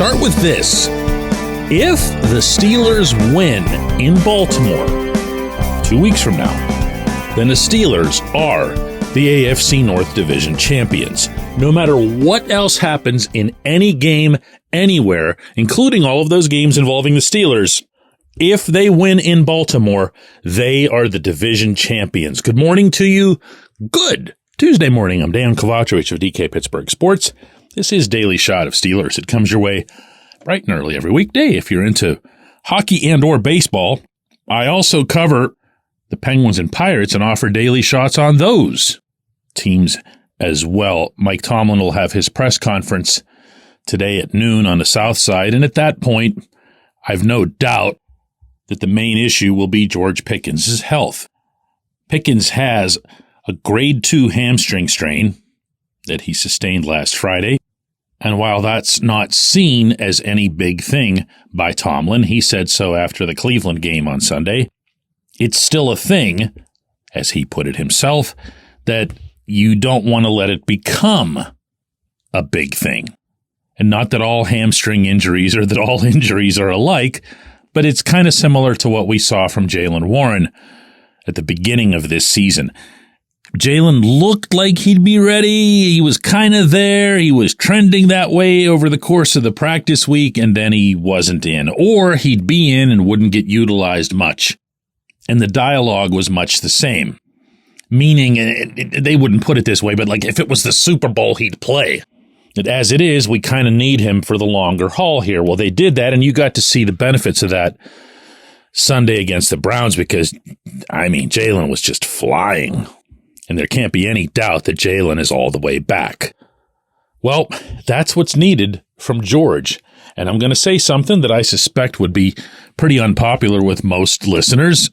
start with this. If the Steelers win in Baltimore 2 weeks from now, then the Steelers are the AFC North Division champions. No matter what else happens in any game, anywhere, including all of those games involving the Steelers, if they win in Baltimore, they are the division champions. Good morning to you. Good Tuesday morning. I'm Dejan Kovacevic of DK Pittsburgh Sports. This is Daily Shot of Steelers. It comes your way bright and early every weekday if you're into hockey and or baseball. I also cover the Penguins and Pirates and offer daily shots on those teams as well. Mike Tomlin will have his press conference today at noon on the South Side, and at that point, I've no doubt that the main issue will be George Pickens' health. Pickens has a grade 2 hamstring strain that he sustained last Friday, and while that's not seen as any big thing by Tomlin, he said so after the Cleveland game on Sunday, it's still a thing, as he put it himself, that you don't want to let it become a big thing. And not that all hamstring injuries or that all injuries are alike, but it's kind of similar to what we saw from Jaylen Warren at the beginning of this season. Jaylen looked like he'd be ready. He was kind of there. He was trending that way over the course of the practice week, and then he wasn't in. Or he'd be in and wouldn't get utilized much. And the dialogue was much the same. Meaning, they wouldn't put it this way, but like if it was the Super Bowl, he'd play. And as it is, we kind of need him for the longer haul here. Well, they did that, and you got to see the benefits of that Sunday against the Browns because, Jaylen was just flying. And there can't be any doubt that Jaylen is all the way back. Well, that's what's needed from George. And I'm going to say something that I suspect would be pretty unpopular with most listeners,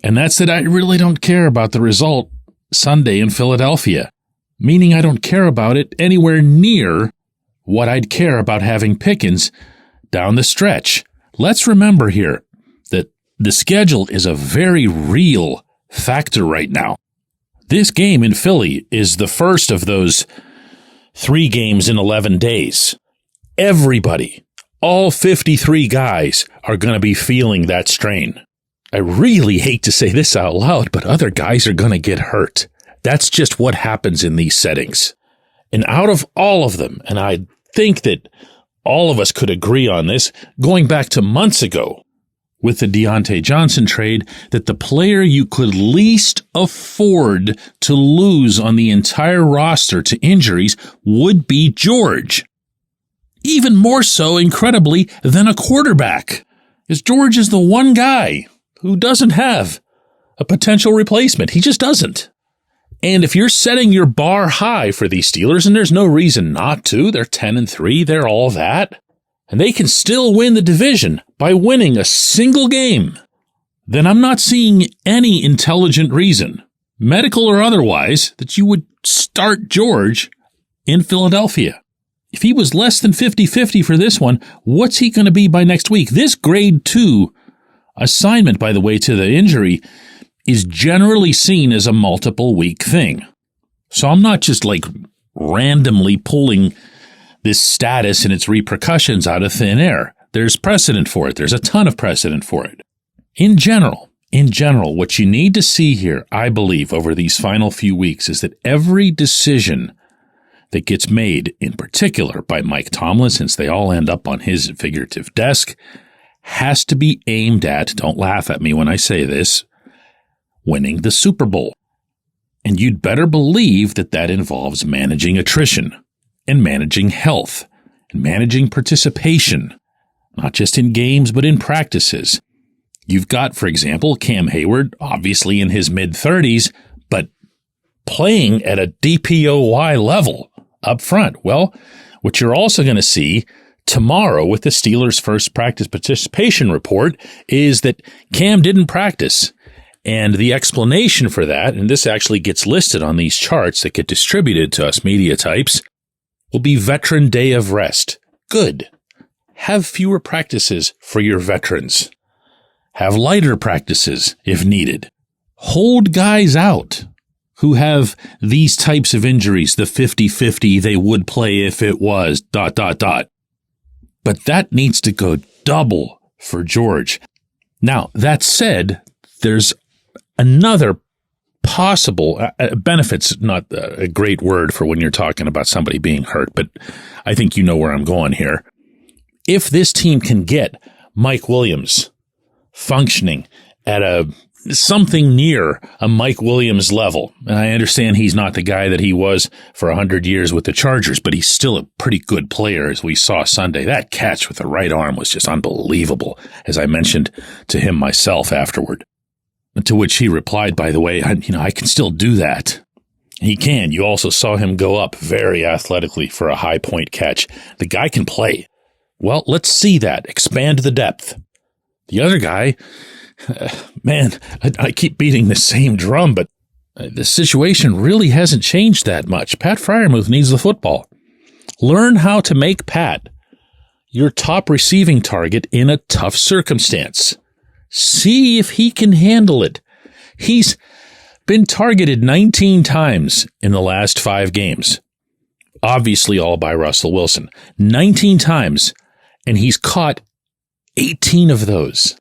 and that's that I really don't care about the result Sunday in Philadelphia. Meaning I don't care about it anywhere near what I'd care about having Pickens down the stretch. Let's remember here that the schedule is a very real factor right now. This game in Philly is the first of those 3 games in 11 days. Everybody, all 53 guys, are going to be feeling that strain. I really hate to say this out loud, but other guys are going to get hurt. That's just what happens in these settings. And out of all of them, and I think that all of us could agree on this, going back to months ago with the Deontay Johnson trade, that the player you could least afford to lose on the entire roster to injuries would be George. Even more so, incredibly, than a quarterback, as George is the one guy who doesn't have a potential replacement. He just doesn't. And if you're setting your bar high for these Steelers, and there's no reason not to, they're 10-3, they're all that, and they can still win the division by winning a single game, then I'm not seeing any intelligent reason, medical or otherwise, that you would start George in Philadelphia. If he was less than 50-50 for this one, what's he going to be by next week? This grade 2 assignment, by the way, to the injury is generally seen as a multiple week thing. So I'm not just like randomly pulling this status and its repercussions out of thin air. There's precedent for it. There's a ton of precedent for it. In general, what you need to see here, I believe, over these final few weeks is that every decision that gets made, in particular by Mike Tomlin, since they all end up on his figurative desk, has to be aimed at, don't laugh at me when I say this, winning the Super Bowl. And you'd better believe that that involves managing attrition and managing health and managing participation, not just in games, but in practices. You've got, for example, Cam Hayward, obviously in his mid-30s, but playing at a DPOY level up front. Well, what you're also going to see tomorrow with the Steelers' first practice participation report is that Cam didn't practice. And the explanation for that, and this actually gets listed on these charts that get distributed to us media types, will be Veteran Day of Rest. Good. Have fewer practices for your veterans. Have lighter practices if needed. Hold guys out who have these types of injuries, the 50-50 they would play if it was ... But that needs to go double for George. Now, that said, there's another possible benefit's not a great word for when you're talking about somebody being hurt, but I think you know where I'm going here. If this team can get Mike Williams functioning at something near a Mike Williams level, and I understand he's not the guy that he was for 100 years with the Chargers, but he's still a pretty good player, as we saw Sunday. That catch with the right arm was just unbelievable, as I mentioned to him myself afterward. To which he replied, by the way, I can still do that. He can. You also saw him go up very athletically for a high point catch. The guy can play. Well, let's see that. Expand the depth. The other guy, man, I keep beating the same drum, but the situation really hasn't changed that much. Pat Freiermuth needs the football. Learn how to make Pat your top receiving target in a tough circumstance. See if he can handle it. He's been targeted 19 times in the last 5 games. Obviously all by Russell Wilson. 19 times, and he's caught 18 of those.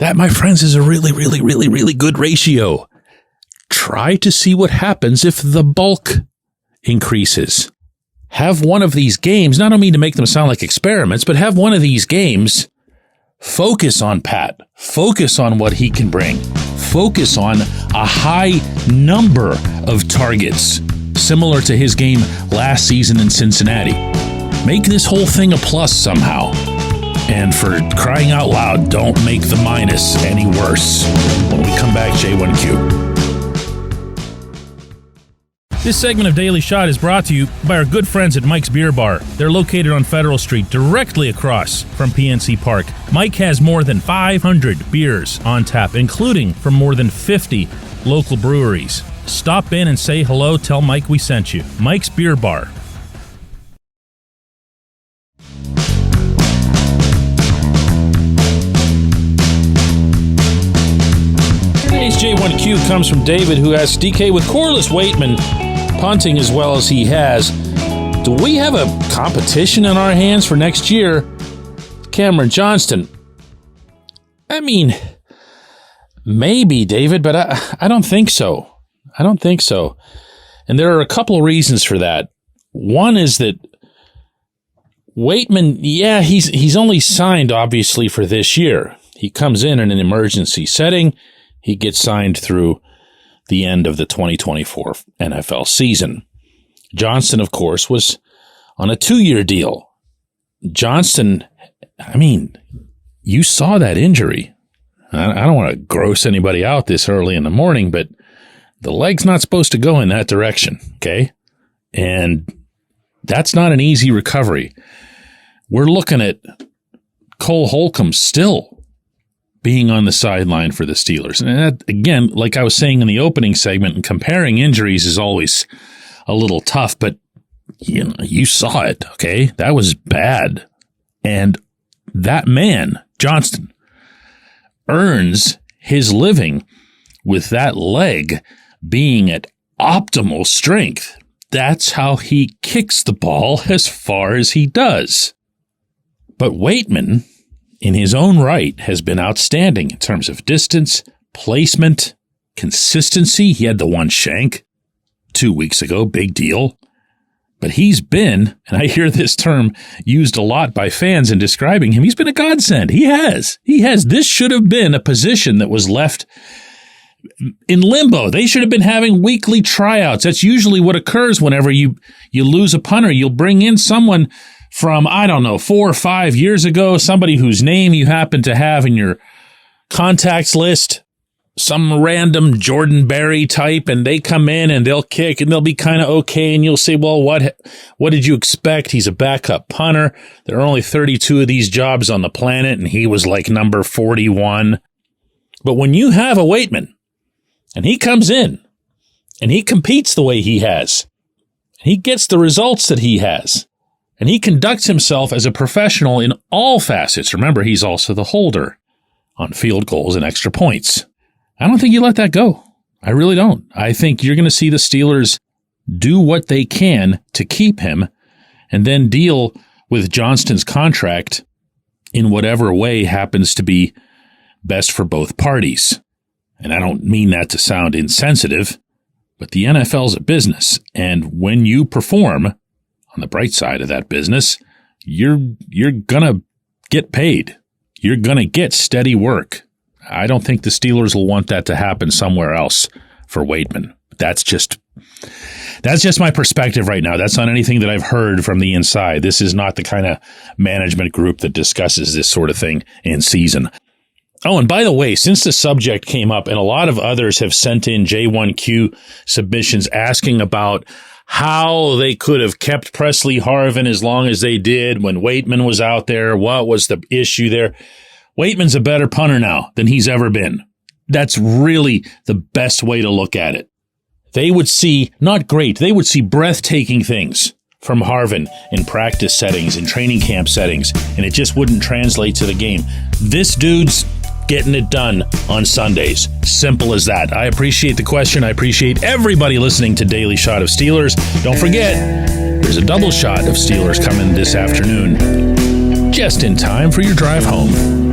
That, my friends, is a really, really, really, really good ratio. Try to see what happens if the bulk increases. Have one of these games, not only to make them sound like experiments, but have one of these games focus on Pat. Focus on what he can bring. Focus on a high number of targets, similar to his game last season in Cincinnati. Make this whole thing a plus somehow. And for crying out loud, don't make the minus any worse. When we come back, J1Q. This segment of Daily Shot is brought to you by our good friends at Mike's Beer Bar. They're located on Federal Street, directly across from PNC Park. Mike has more than 500 beers on tap, including from more than 50 local breweries. Stop in and say hello. Tell Mike we sent you. Mike's Beer Bar. Today's J1Q comes from David, who asks, DK, with Corliss Waitman punting as well as he has, do we have a competition in our hands for next year? Cameron Johnston. I mean, maybe, David, but I don't think so. I don't think so. And there are a couple of reasons for that. One is that Waitman, yeah, he's only signed, obviously, for this year. He comes in an emergency setting. He gets signed through the end of the 2024 NFL season. Johnston, of course, was on a 2-year deal. Johnston, I mean, you saw that injury. I don't want to gross anybody out this early in the morning, but the leg's not supposed to go in that direction, okay? And that's not an easy recovery. We're looking at Cole Holcomb still being on the sideline for the Steelers. And that, again, like I was saying in the opening segment, and comparing injuries is always a little tough, but you saw it, okay? That was bad. And that man, Johnston, earns his living with that leg being at optimal strength. That's how he kicks the ball as far as he does. But Waitman, in his own right, has been outstanding in terms of distance, placement, consistency. He had the one shank 2 weeks ago, big deal. But he's been, and I hear this term used a lot by fans in describing him, he's been a godsend. He has. This should have been a position that was left in limbo. They should have been having weekly tryouts. That's usually what occurs whenever you lose a punter. You'll bring in someone from, 4 or 5 years ago, somebody whose name you happen to have in your contacts list, some random Jordan Berry type, and they come in and they'll kick and they'll be kind of okay. And you'll say, well, what did you expect? He's a backup punter. There are only 32 of these jobs on the planet, and he was like number 41. But when you have a Waitman and he comes in and he competes the way he has, he gets the results that he has, and he conducts himself as a professional in all facets. Remember, he's also the holder on field goals and extra points. I don't think you let that go. I really don't. I think you're going to see the Steelers do what they can to keep him and then deal with Johnston's contract in whatever way happens to be best for both parties. And I don't mean that to sound insensitive, but the NFL's a business. And when you perform on the bright side of that business, you're going to get paid. You're going to get steady work. I don't think the Steelers will want that to happen somewhere else for Waitman. That's just my perspective right now. That's not anything that I've heard from the inside. This is not the kind of management group that discusses this sort of thing in season. Oh, and by the way, since the subject came up, and a lot of others have sent in J1Q submissions asking about how they could have kept Presley Harvin as long as they did when Waitman was out there. What was the issue there? Waitman's a better punter now than he's ever been. That's really the best way to look at it. They would see, not great, they would see breathtaking things from Harvin in practice settings, in training camp settings, and it just wouldn't translate to the game. This dude's getting it done on Sundays. Simple as that. I appreciate the question. I appreciate everybody listening to Daily Shot of Steelers. Don't forget, there's a double shot of Steelers coming this afternoon, just in time for your drive home.